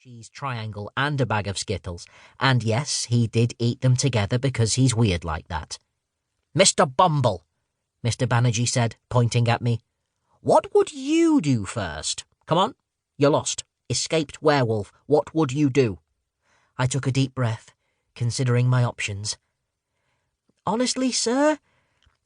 cheese triangle and a bag of Skittles, and yes, he did eat them together because he's weird like that. "Mr. Bumble," Mr. Banerjee said, pointing at me, "what would you do first? Come on, you're lost. Escaped werewolf, what would you do?" I took a deep breath, considering my options. "Honestly, sir,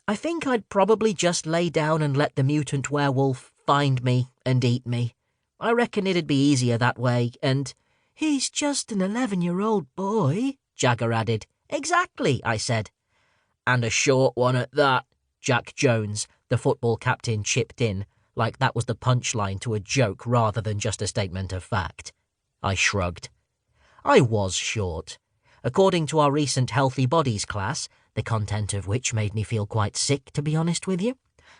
I think I'd probably just lay down and let the mutant werewolf find me and eat me. I reckon it'd be easier that way, and—" "He's just an 11-year-old boy," Jagger added. "Exactly," I said. "And a short one at that," Jack Jones, the football captain, chipped in, like that was the punchline to a joke rather than just a statement of fact. I shrugged. I was short. According to our recent Healthy Bodies class, the content of which made me feel quite sick, to be honest with you,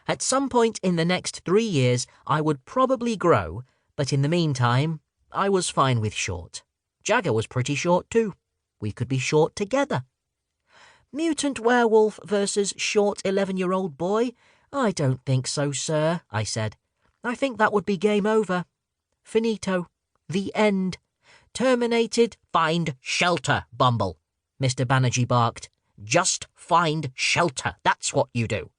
at some point in the next 3 years I would probably grow, but in the meantime, I was fine with short. Jagger was pretty short too. We could be short together. "Mutant werewolf versus short 11-year-old boy? I don't think so, sir," I said. "I think that would be game over. Finito. The end. Terminated." "Find shelter, Bumble," Mr. Banerjee barked. "Just find shelter, that's what you do."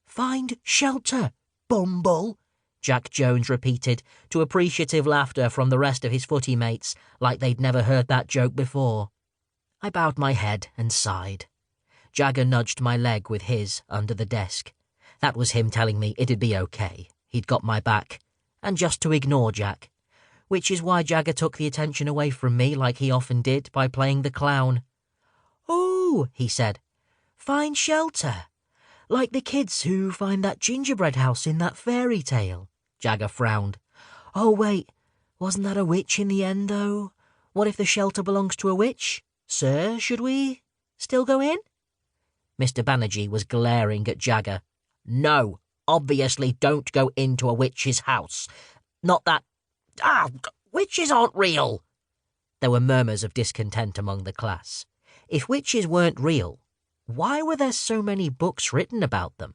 "Find shelter, Bumble," Jack Jones repeated, to appreciative laughter from the rest of his footy mates, like they'd never heard that joke before. I bowed my head and sighed. Jagger nudged my leg with his under the desk. That was him telling me it'd be okay. He'd got my back. And just to ignore Jack. Which is why Jagger took the attention away from me like he often did by playing the clown. "Oh," he said, "find shelter. Like the kids who find that gingerbread house in that fairy tale." Jagger frowned. "Oh, wait, wasn't that a witch in the end, though? What if the shelter belongs to a witch? Sir, should we still go in?" Mr. Banerjee was glaring at Jagger. "No, obviously don't go into a witch's house. Not that... witches aren't real." There were murmurs of discontent among the class. If witches weren't real, why were there so many books written about them?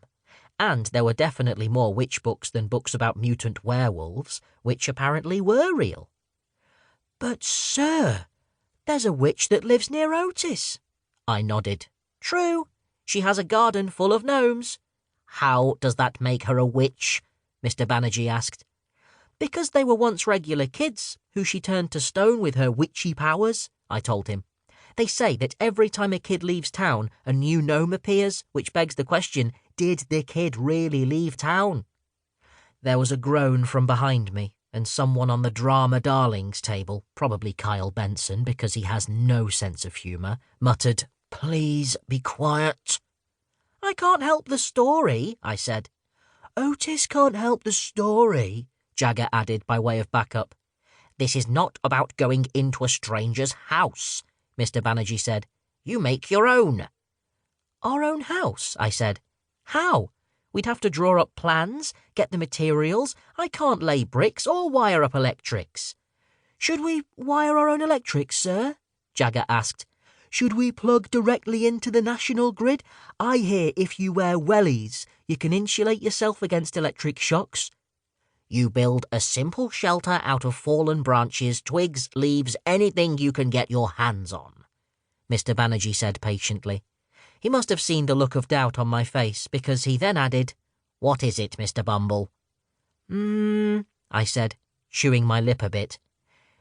And there were definitely more witch books than books about mutant werewolves, which apparently were real. "But, sir, there's a witch that lives near Otis." I nodded. "True. She has a garden full of gnomes." "How does that make her a witch?" Mr. Banerjee asked. "Because they were once regular kids who she turned to stone with her witchy powers," I told him. "They say that every time a kid leaves town, a new gnome appears, which begs the question, did the kid really leave town?" There was a groan from behind me, and someone on the Drama Darlings table, probably Kyle Benson because he has no sense of humour, muttered, "Please be quiet." "I can't help the story," I said. "Otis can't help the story," Jagger added by way of backup. "This is not about going into a stranger's house," Mr. Banerjee said. "You make your own." "Our own house?" I said. "How? We'd have to draw up plans, get the materials. I can't lay bricks or wire up electrics." "Should we wire our own electrics, sir?" Jagger asked. "Should we plug directly into the national grid? I hear if you wear wellies, you can insulate yourself against electric shocks." "You build a simple shelter out of fallen branches, twigs, leaves, anything you can get your hands on," Mr. Banerjee said patiently. He must have seen the look of doubt on my face, because he then added, "What is it, Mr. Bumble?" I said, chewing my lip a bit.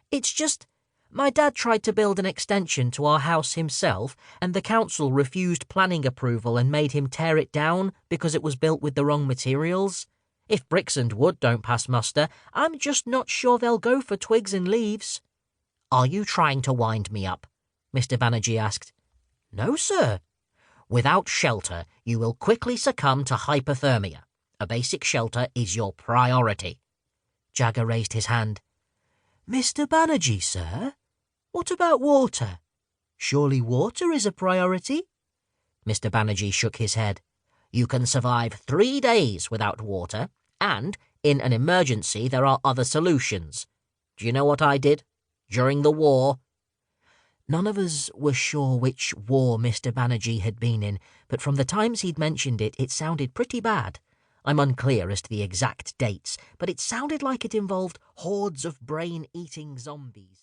"It's just... my dad tried to build an extension to our house himself, and the council refused planning approval and made him tear it down because it was built with the wrong materials. If bricks and wood don't pass muster, I'm just not sure they'll go for twigs and leaves." "Are you trying to wind me up?" Mr. Banerjee asked. "No, sir. Without shelter, you will quickly succumb to hypothermia. A basic shelter is your priority." Jagger raised his hand. "Mr. Banerjee, sir? What about water? Surely water is a priority?" Mr. Banerjee shook his head. "You can survive 3 days without water, and, in an emergency, there are other solutions. Do you know what I did? During the war?" None of us were sure which war Mr. Banerjee had been in, but from the times he'd mentioned it, it sounded pretty bad. I'm unclear as to the exact dates, but it sounded like it involved hordes of brain-eating zombies.